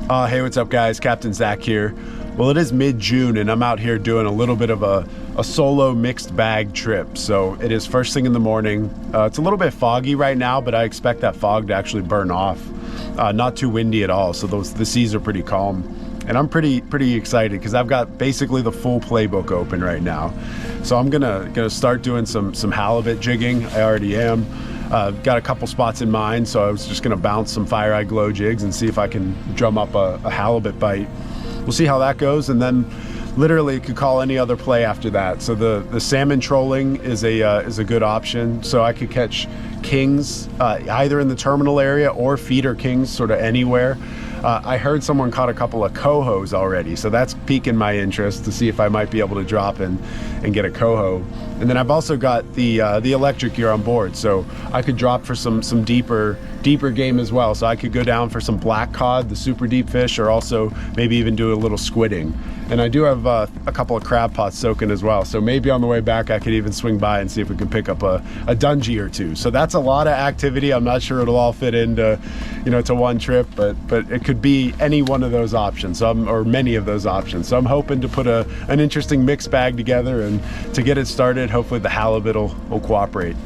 Hey, what's up guys? Captain Zach here. Well, it is mid-June and I'm out here doing a little bit of a solo mixed bag trip. So it is first thing in the morning. It's a little bit foggy right now, but I expect that fog to actually burn off. Not too windy at all, so the seas are pretty calm. And I'm pretty excited because I've got basically the full playbook open right now. So I'm gonna start doing some halibut jigging. I already am. Got a couple spots in mind, so I was just gonna bounce some Fire Eye Glow jigs and see if I can drum up a halibut bite. We'll see how that goes, and then literally could call any other play after that. So the salmon trolling is a good option. So I could catch kings either in the terminal area or feeder kings sort of anywhere. I heard someone caught a couple of cohos already, so that's piquing my interest to see if I might be able to drop and get a coho. And then I've also got the electric gear on board, so I could drop for some deeper game as well. So I could go down for some black cod, the super deep fish, or also maybe even do a little squidding. And I do have a couple of crab pots soaking as well, so maybe on the way back I could even swing by and see if we can pick up a dungie or two. So that's a lot of activity. I'm not sure it'll all fit into, to one trip, but it could be any one of those options, or many of those options. So I'm hoping to put an interesting mixed bag together, and to get it started, hopefully the halibut will cooperate.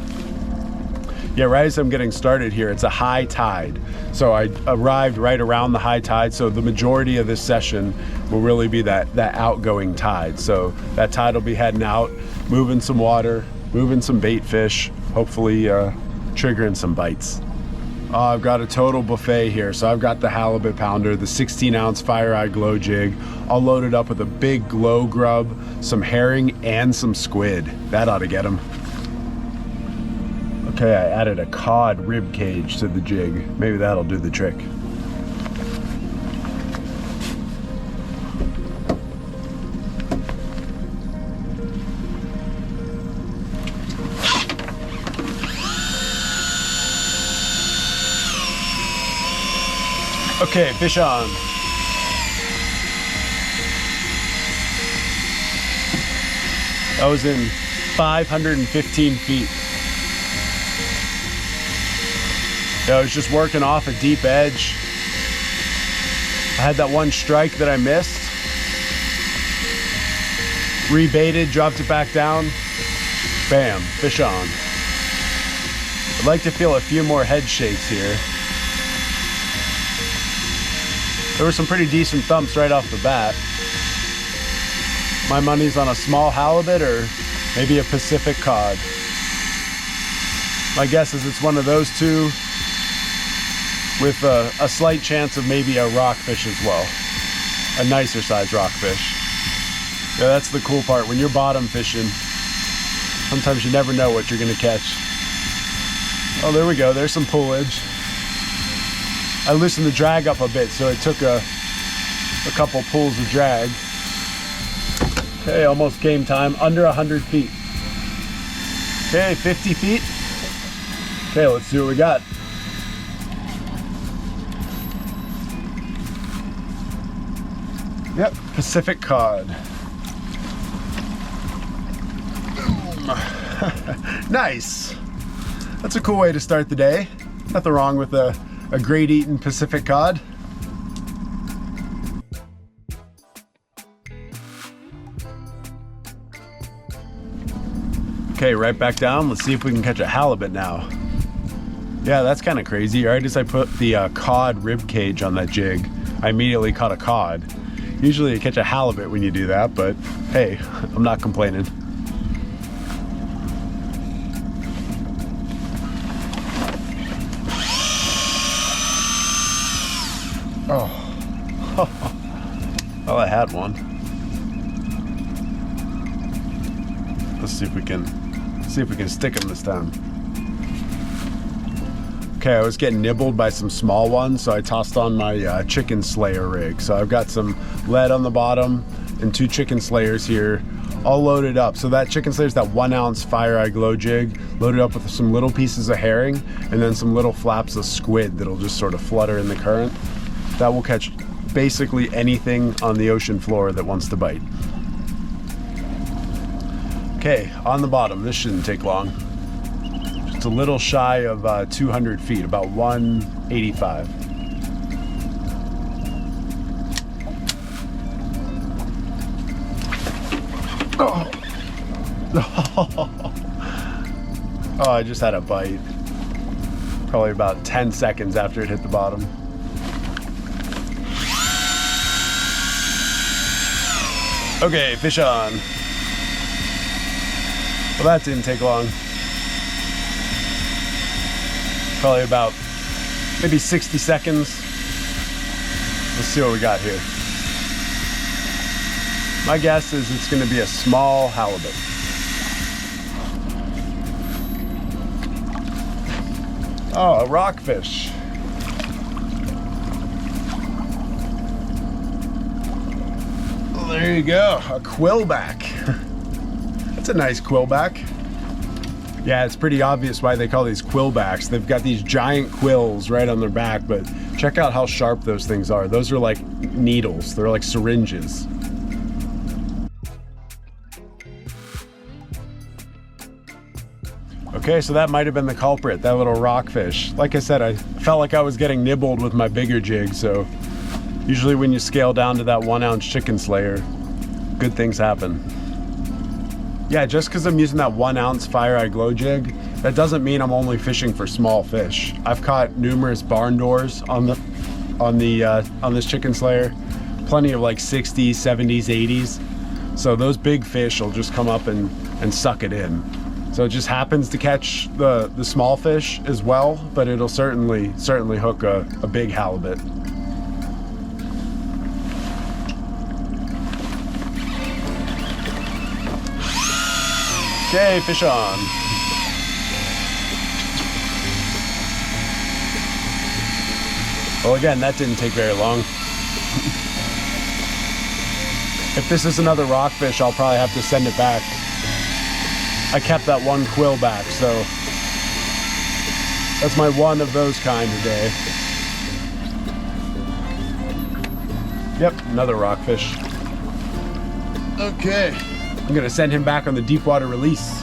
Yeah, right as I'm getting started here, it's a high tide. So I arrived right around the high tide, so the majority of this session will really be that outgoing tide. So that tide will be heading out, moving some water, moving some bait fish, hopefully triggering some bites. I've got a total buffet here. So I've got the halibut pounder, the 16-ounce Fire Eye Glow jig, all loaded up with a big glow grub, some herring, and some squid. That ought to get them. Okay, I added a cod rib cage to the jig. Maybe that'll do the trick. Okay, fish on. I was in 515 feet. I was just working off a deep edge. I had that one strike that I missed. Rebaited, dropped it back down. Bam, fish on. I'd like to feel a few more head shakes here. There were some pretty decent thumps right off the bat. My money's on a small halibut or maybe a Pacific cod. My guess is it's one of those two, with a slight chance of maybe a rockfish as well. A nicer size rockfish. Yeah, that's the cool part. When you're bottom fishing, sometimes you never know what you're gonna catch. Oh, there we go, there's some pullage. I loosened the drag up a bit, so it took a couple pulls of drag. Okay, almost game time, under 100 feet. Okay, 50 feet. Okay, let's see what we got. Yep, Pacific cod. Nice. That's a cool way to start the day. Nothing wrong with a great eating Pacific cod. Okay, right back down. Let's see if we can catch a halibut now. Yeah, that's kind of crazy. Right as I put the cod rib cage on that jig, I immediately caught a cod. Usually you catch a halibut when you do that, but hey, I'm not complaining. Oh, well, I had one. Let's see if we can stick him this time. Okay, I was getting nibbled by some small ones, so I tossed on my chicken slayer rig. So I've got some lead on the bottom and 2 chicken slayers here, all loaded up. So that chicken slayer is that 1-ounce Fire Eye Glow jig, loaded up with some little pieces of herring and then some little flaps of squid that'll just sort of flutter in the current. That will catch basically anything on the ocean floor that wants to bite. Okay, on the bottom, this shouldn't take long. Just a little shy of 200 feet, about 185. Oh, I just had a bite. Probably about 10 seconds after it hit the bottom. Okay, fish on. Well, that didn't take long. Probably about maybe 60 seconds. Let's see what we got here. My guess is it's going to be a small halibut. Oh, a rockfish. Well, there you go, a quillback. That's a nice quillback. Yeah, it's pretty obvious why they call these quillbacks. They've got these giant quills right on their back, but check out how sharp those things are. Those are like needles, they're like syringes. Okay, so that might have been the culprit, that little rockfish. Like I said, I felt like I was getting nibbled with my bigger jig, so usually when you scale down to that 1 ounce chicken slayer, good things happen. Yeah, just because I'm using that 1 ounce Fire Eye Glow jig, that doesn't mean I'm only fishing for small fish. I've caught numerous barn doors on this chicken slayer, plenty of like 60s, 70s, 80s. So those big fish will just come up and suck it in. So it just happens to catch the small fish as well, but it'll certainly hook a big halibut. Okay, fish on. Well, again, that didn't take very long. If this is another rockfish, I'll probably have to send it back. I kept that one quill back, so that's my one of those kind today. Yep, another rockfish. Okay, I'm gonna send him back on the deep water release.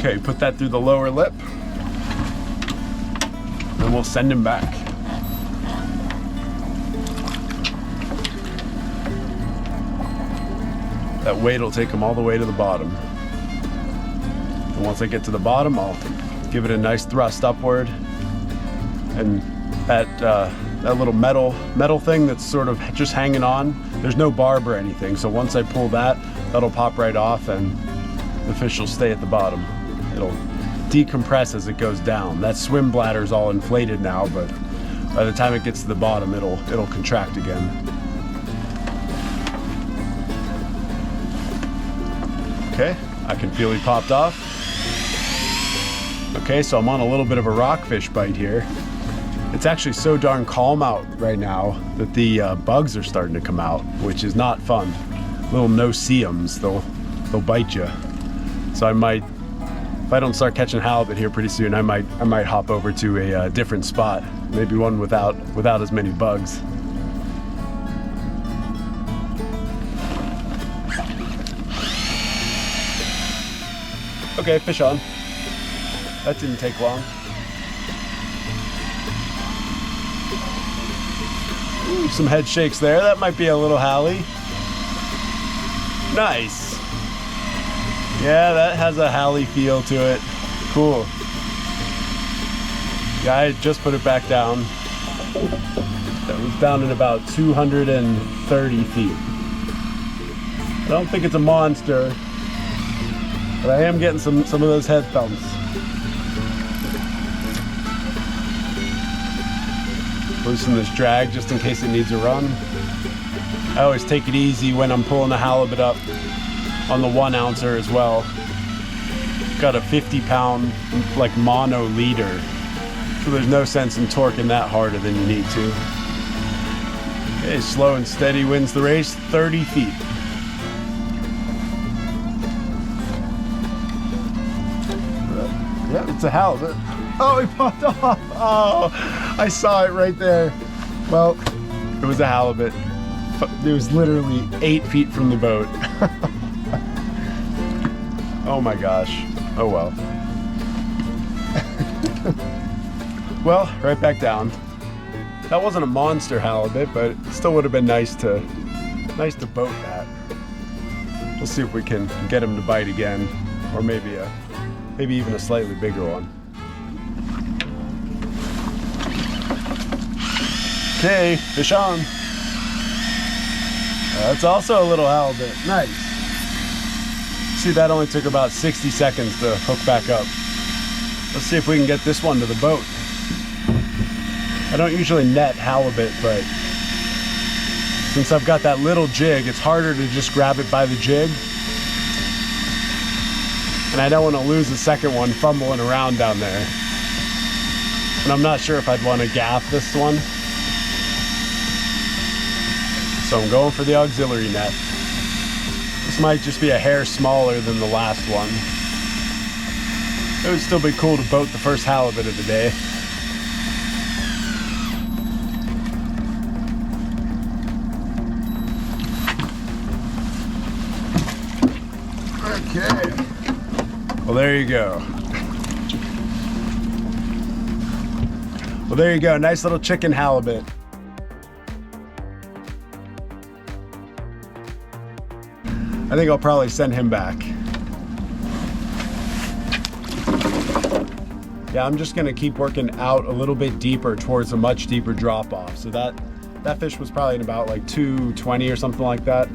Okay, put that through the lower lip. And we'll send him back. That weight will take him all the way to the bottom. And once I get to the bottom, I'll give it a nice thrust upward. And that little metal thing that's sort of just hanging on, there's no barb or anything. So once I pull that, that'll pop right off and the fish will stay at the bottom. It'll decompress as it goes down. That swim bladder's all inflated now, but by the time it gets to the bottom, it'll contract again. Okay, I can feel he popped off. Okay, so I'm on a little bit of a rockfish bite here. It's actually so darn calm out right now that the bugs are starting to come out, which is not fun. Little no-see-ums, they'll bite you. So I might, if I don't start catching halibut here pretty soon, I might hop over to a different spot, maybe one without as many bugs. Okay, fish on. That didn't take long. Ooh, some head shakes there. That might be a little Hallie. Nice. Yeah, that has a Hallie feel to it. Cool. Yeah, I just put it back down. That was down in about 230 feet. I don't think it's a monster, but I am getting some of those head thumps. Loosen this drag just in case it needs a run. I always take it easy when I'm pulling the halibut up on the 1 ouncer as well. Got a 50-pound like mono leader, so there's no sense in torquing that harder than you need to. Okay, slow and steady wins the race, 30 feet. Yeah, it's a halibut. Oh, he popped off. Oh, I saw it right there. Well, it was a halibut. It was literally 8 feet from the boat. Oh my gosh. Oh well. Well, right back down. That wasn't a monster halibut, but it still would have been nice to boat that. We'll see if we can get him to bite again, or maybe even a slightly bigger one. Okay, fish on. That's also a little halibut. Nice. See, that only took about 60 seconds to hook back up. Let's see if we can get this one to the boat. I don't usually net halibut, but since I've got that little jig, it's harder to just grab it by the jig. And I don't want to lose the second one fumbling around down there. And I'm not sure if I'd want to gaff this one. So I'm going for the auxiliary net. This might just be a hair smaller than the last one. It would still be cool to boat the first halibut of the day. Okay. Well, there you go. Well, there you go. Nice little chicken halibut. I think I'll probably send him back. Yeah, I'm just gonna keep working out a little bit deeper towards a much deeper drop off. So that fish was probably in about like 220 or something like that.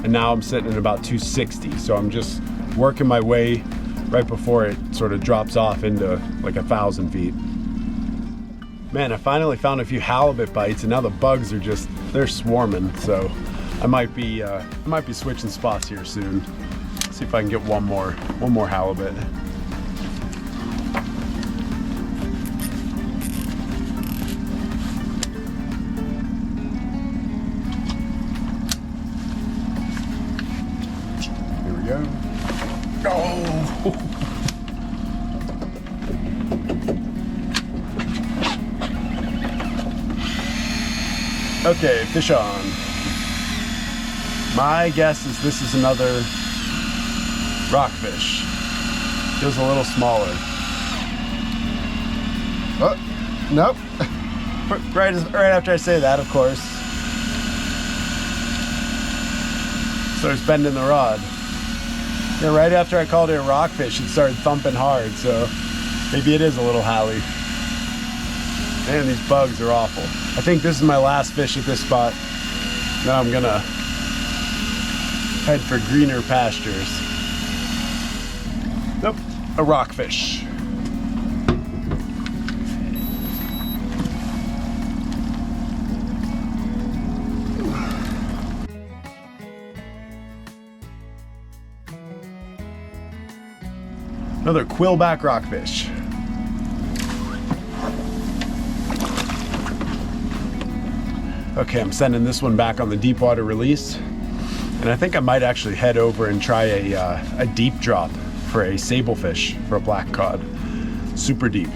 And now I'm sitting at about 260. So I'm just working my way right before it sort of drops off into like 1,000 feet. Man, I finally found a few halibut bites and now the bugs are just, they're swarming. So I might be switching spots here soon. See if I can get one more halibut. Here we go. Oh! Okay, fish on. My guess is this is another rockfish. Feels a little smaller. Oh, nope. Right after I say that, of course, starts bending the rod. Yeah, right after I called it a rockfish, it started thumping hard, so maybe it is a little hally. Man, these bugs are awful. I think this is my last fish at this spot. Now I'm gonna head for greener pastures. Nope, a rockfish. Another quillback rockfish. Okay, I'm sending this one back on the deep water release. And I think I might actually head over and try a deep drop for a sablefish for a black cod. Super deep.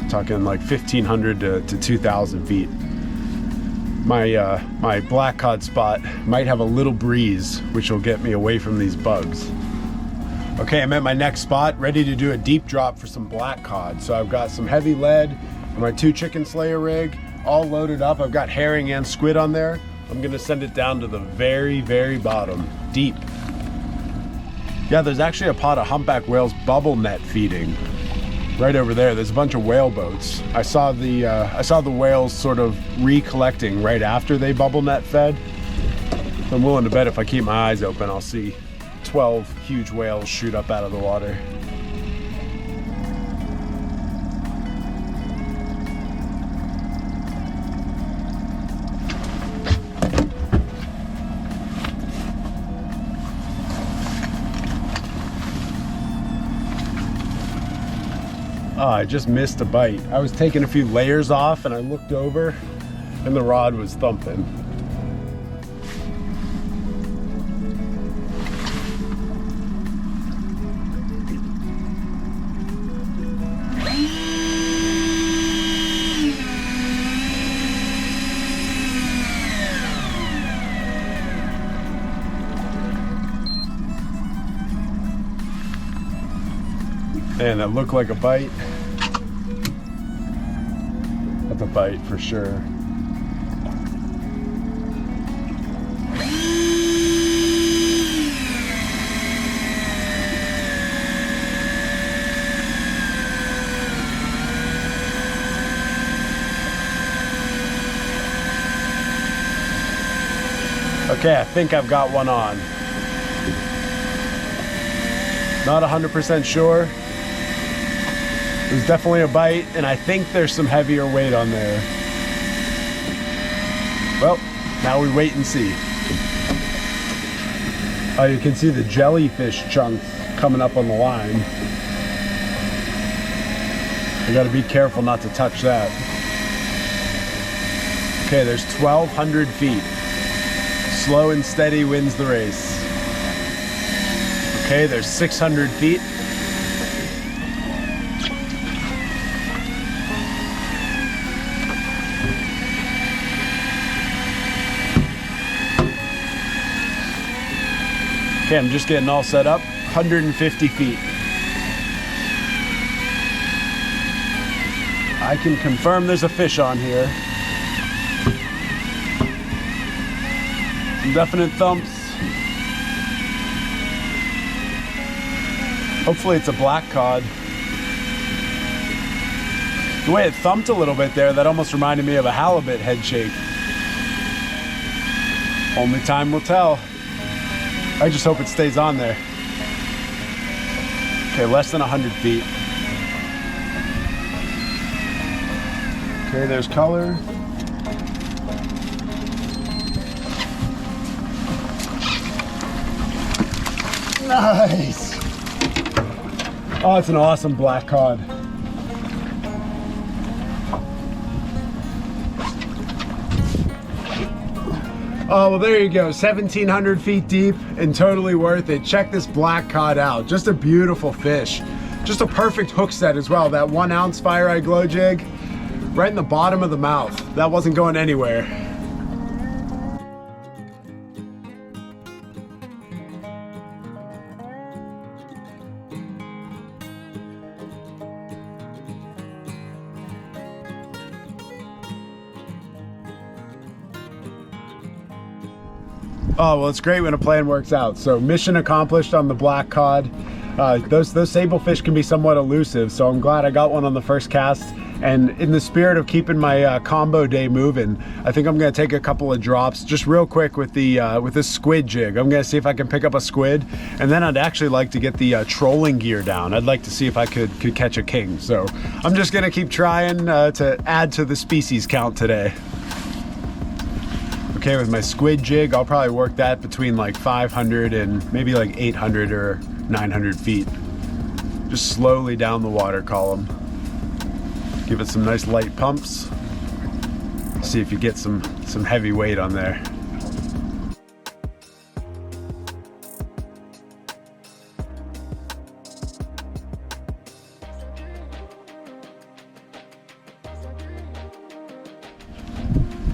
Talking like 1,500 to 2,000 feet. My black cod spot might have a little breeze, which will get me away from these bugs. Okay, I'm at my next spot, ready to do a deep drop for some black cod. So I've got some heavy lead and my 2 chicken slayer rig all loaded up. I've got herring and squid on there. I'm gonna send it down to the very, very bottom, deep. Yeah, there's actually a pot of humpback whales bubble net feeding right over there. There's a bunch of whale boats. I saw the whales sort of recollecting right after they bubble net fed. I'm willing to bet if I keep my eyes open, I'll see 12 huge whales shoot up out of the water. Oh, I just missed a bite. I was taking a few layers off and I looked over and the rod was thumping. Man, that looked like a bite. with a bite for sure. Okay, I think I've got one on. Not 100% sure. It was definitely a bite, and I think there's some heavier weight on there. Well, now we wait and see. Oh, you can see the jellyfish chunks coming up on the line. I gotta be careful not to touch that. Okay, there's 1,200 feet. Slow and steady wins the race. Okay, there's 600 feet. Okay, I'm just getting all set up. 150 feet. I can confirm there's a fish on here. Some definite thumps. Hopefully it's a black cod. The way it thumped a little bit there, that almost reminded me of a halibut head shake. Only time will tell. I just hope it stays on there. Okay, less than 100 feet. Okay, there's color. Nice. Oh, it's an awesome black cod. Oh, well, there you go. 1,700 feet deep and totally worth it. Check this black cod out. Just a beautiful fish. Just a perfect hook set as well. That 1 ounce Fire Eye Glow jig right in the bottom of the mouth. That wasn't going anywhere. Oh, well, it's great when a plan works out. So mission accomplished on the black cod. Those sablefish can be somewhat elusive, so I'm glad I got one on the first cast. And in the spirit of keeping my combo day moving, I think I'm gonna take a couple of drops just real quick with the with this squid jig. I'm gonna see if I can pick up a squid, and then I'd actually like to get the trolling gear down. I'd like to see if I could catch a king. So I'm just gonna keep trying to add to the species count today. Okay, with my squid jig, I'll probably work that between like 500 and maybe like 800 or 900 feet. Just slowly down the water column. Give it some nice light pumps. See if you get some heavy weight on there.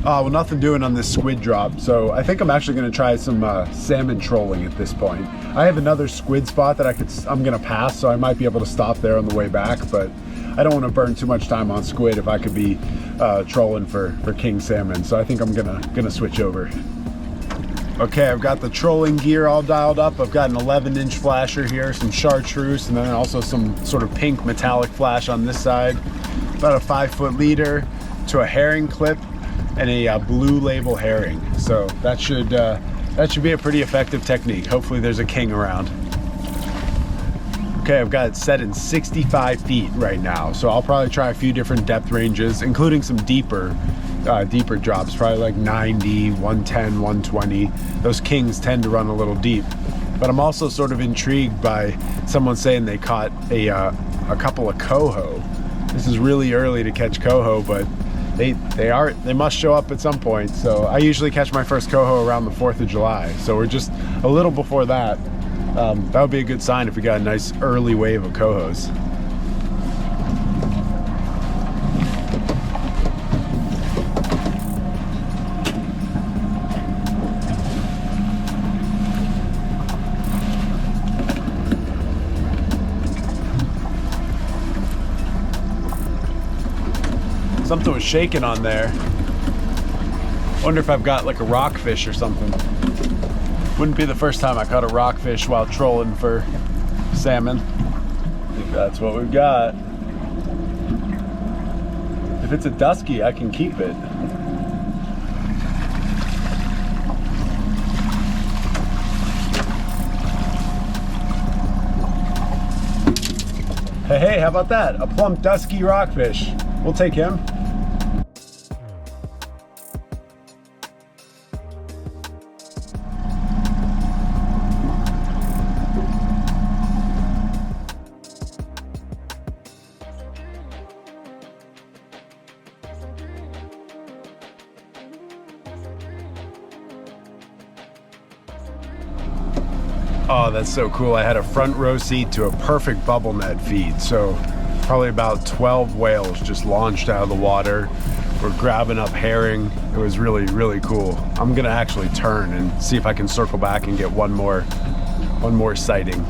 Oh, well, nothing doing on this squid drop, so I think I'm actually going to try some salmon trolling at this point. I have another squid spot that I'm going to pass, so I might be able to stop there on the way back, but I don't want to burn too much time on squid if I could be trolling for king salmon, so I think I'm gonna switch over. Okay, I've got the trolling gear all dialed up. I've got an 11-inch flasher here, some chartreuse, and then also some sort of pink metallic flash on this side. About a 5-foot leader to a herring clip and a blue label herring. So that should be a pretty effective technique. Hopefully there's a king around. Okay, I've got it set in 65 feet right now. So I'll probably try a few different depth ranges, including some deeper drops, probably like 90, 110, 120. Those kings tend to run a little deep. But I'm also sort of intrigued by someone saying they caught a couple of coho. This is really early to catch coho, but they must show up at some point. So I usually catch my first coho around the 4th of July. So we're just a little before that. That would be a good sign if we got a nice early wave of cohos. Something was shaking on there. Wonder if I've got like a rockfish or something. Wouldn't be the first time I caught a rockfish while trolling for salmon. I think that's what we've got. If it's a dusky, I can keep it. Hey, how about that? A plump dusky rockfish. We'll take him. Oh, that's so cool. I had a front row seat to a perfect bubble net feed. So probably about 12 whales just launched out of the water. We're grabbing up herring. It was really, really cool. I'm gonna actually turn and see if I can circle back and get one more sighting.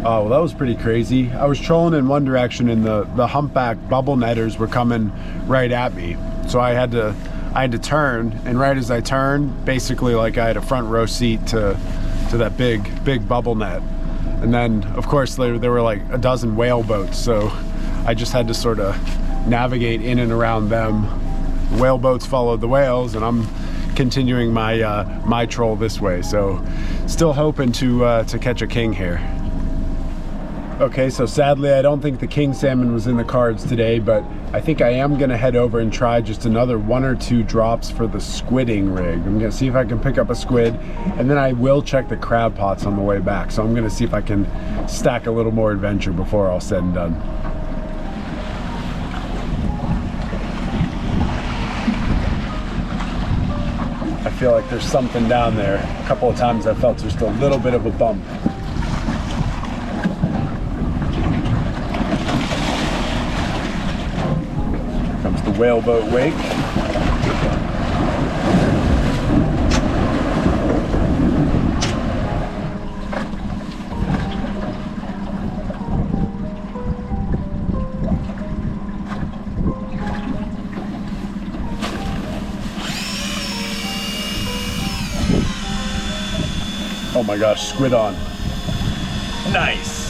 Oh, well, that was pretty crazy. I was trolling in one direction and the humpback bubble netters were coming right at me. So I had to turn, and right as I turned, basically like I had a front row seat to that big bubble net. And then of course there were like a dozen whale boats, so I just had to sort of navigate in and around them. The whale boats followed the whales, and I'm continuing my troll this way. So still hoping to catch a king here. Okay, so sadly I don't think the king salmon was in the cards today, but I think I am gonna head over and try just another 1 or 2 drops for the squidding rig. I'm gonna see if I can pick up a squid, and then I will check the crab pots on the way back. So I'm gonna see if I can stack a little more adventure before all said and done. I feel like there's something down there. A couple of times I felt just a little bit of a bump. Whaleboat wake. Oh my gosh, squid on. Nice.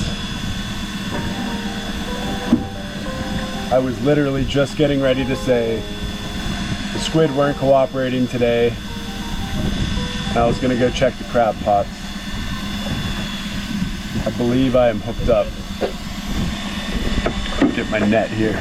I was literally just getting ready to say the squid weren't cooperating today, and I was gonna go check the crab pots. I believe I am hooked up. Get my net here.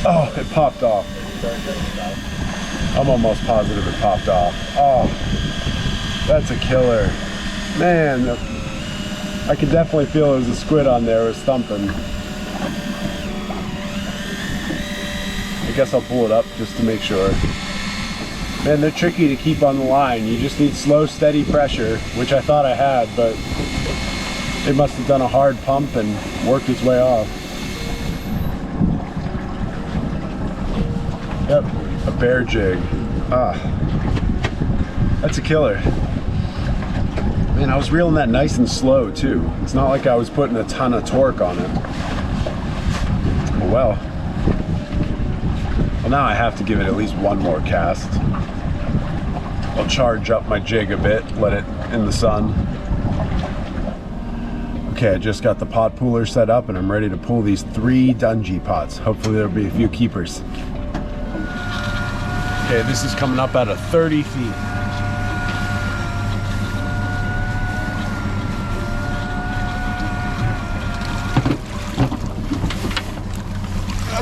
Oh, it popped off. I'm almost positive it popped off. Oh, that's a killer. Man, I could definitely feel there was a squid on there. It was thumping. I guess I'll pull it up just to make sure. Man, they're tricky to keep on the line. You just need slow, steady pressure, which I thought I had, but it must have done a hard pump and worked its way off. Yep, a bear jig. Ah, that's a killer. Man, I was reeling that nice and slow too. It's not like I was putting a ton of torque on it. Oh well. Well, now I have to give it at least one more cast. I'll charge up my jig a bit, let it in the sun. Okay, I just got the pot pooler set up and I'm ready to pull these 3 Dungeness pots. Hopefully there'll be a few keepers. Okay, this is coming up out of 30 feet.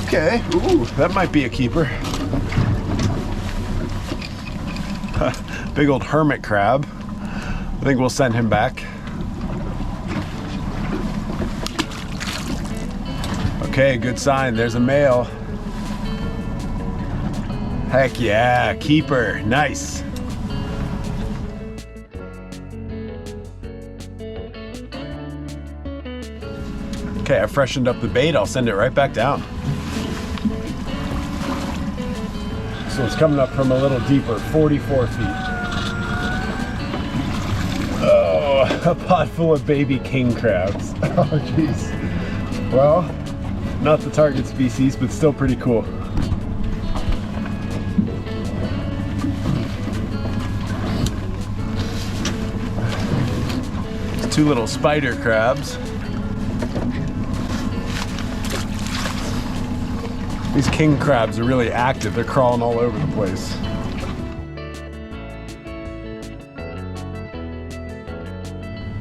Okay, ooh, that might be a keeper. Big old hermit crab. I think we'll send him back. Okay, good sign. There's a male. Heck yeah, keeper. Nice. Okay, I freshened up the bait. I'll send it right back down. So it's coming up from a little deeper, 44 feet. Oh, a pot full of baby king crabs. Oh, jeez. Well, not the target species, but still pretty cool. It's 2 little spider crabs. These king crabs are really active. They're crawling all over the place.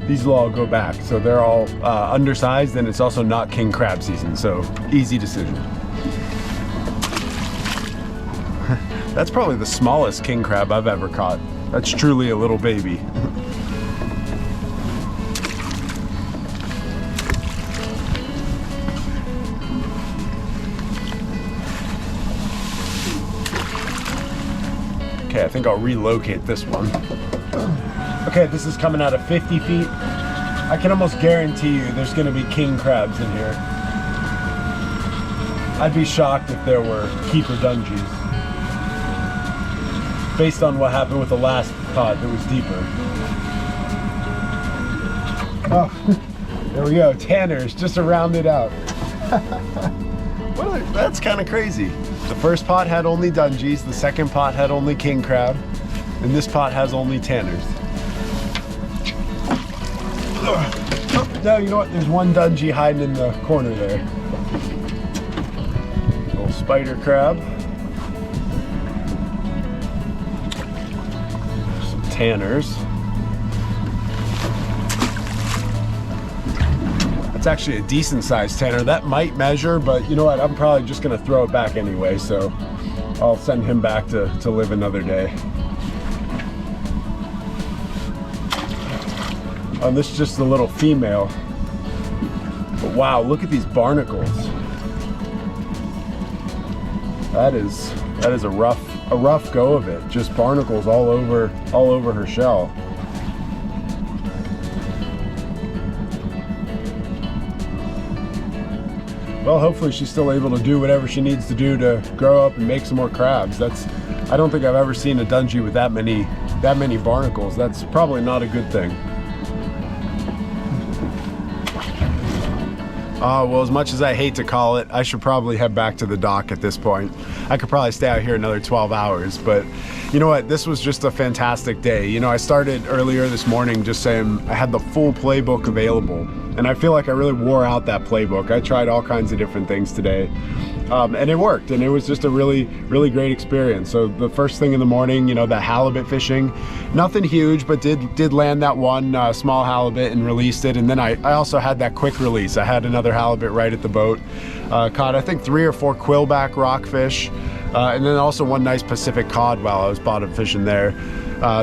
These will all go back. So they're all undersized, and it's also not king crab season, so easy decision. That's probably the smallest king crab I've ever caught. That's truly a little baby. Okay, I think I'll relocate this one. Okay, this is coming out of 50 feet. I can almost guarantee you there's gonna be king crabs in here. I'd be shocked if there were keeper Dungeness, based on what happened with the last pod that was deeper. Oh, there we go, tanners, just to round it out. Well, that's kind of crazy. The first pot had only Dungeness, the second pot had only king crab, and this pot has only tanners. Oh, no, you know what? There's one Dungeness hiding in the corner there. Little spider crab. Some tanners. It's actually a decent sized tanner. That might measure, but you know what? I'm probably just gonna throw it back anyway, so I'll send him back to live another day. And this is just a little female. But wow, look at these barnacles. That is a rough go of it. Just barnacles all over her shell. Well, hopefully she's still able to do whatever she needs to do to grow up and make some more crabs. I don't think I've ever seen a Dungeness with that many barnacles. That's probably not a good thing. Well, as much as I hate to call it, I should probably head back to the dock at this point. I could probably stay out here another 12 hours, but you know what? This was just a fantastic day. You know, I started earlier this morning just saying I had the full playbook available, and I feel like I really wore out that playbook. I tried all kinds of different things today. and it worked, and it was just a really great experience. So the first thing in the morning, you know, that halibut fishing, nothing huge, but did land that one small halibut and released it. And then I also had that quick release. I had another halibut right at the boat. Caught I think 3 or 4 quillback rockfish, and then also one nice Pacific cod while I was bottom fishing there.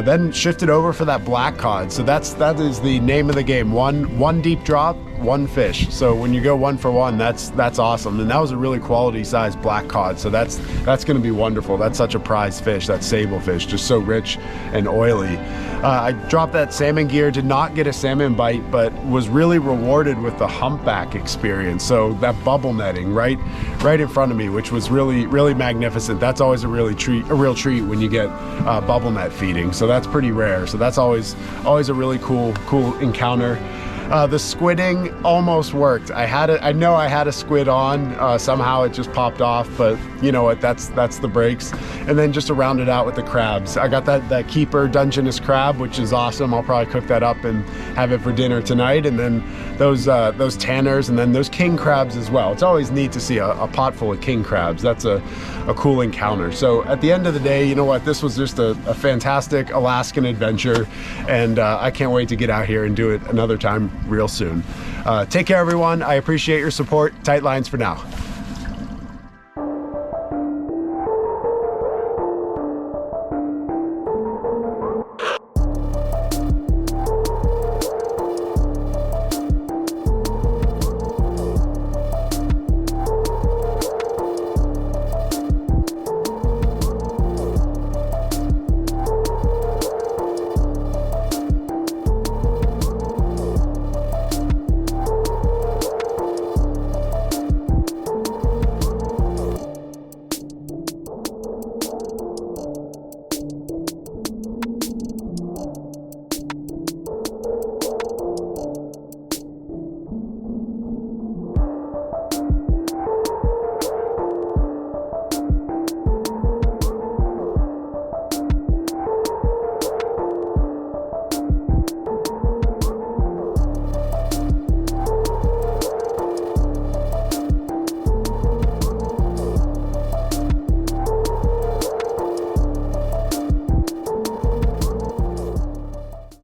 Then shifted over for that black cod. So that is the name of the game. One deep drop, 1 fish. So when you go 1 for 1, that's awesome. And that was a really quality size black cod. So that's going to be wonderful. That's such a prized fish, that sable fish, just so rich and oily. I dropped that salmon gear, did not get a salmon bite, but was really rewarded with the humpback experience. So that bubble netting right in front of me, which was really magnificent. That's always a real treat when you get bubble net feeding. So that's pretty rare. So that's always a really cool encounter. The squidding almost worked. I know I had a squid on, somehow it just popped off, but you know what, that's the breaks. And then just to round it out with the crabs, I got that keeper Dungeness crab, which is awesome. I'll probably cook that up and have it for dinner tonight. And then those tanners, and then those king crabs as well. It's always neat to see a pot full of king crabs. That's a cool encounter. So at the end of the day, you know what, this was just a fantastic Alaskan adventure, and I can't wait to get out here and do it another time real soon. Take care, everyone. I appreciate your support. Tight lines for now.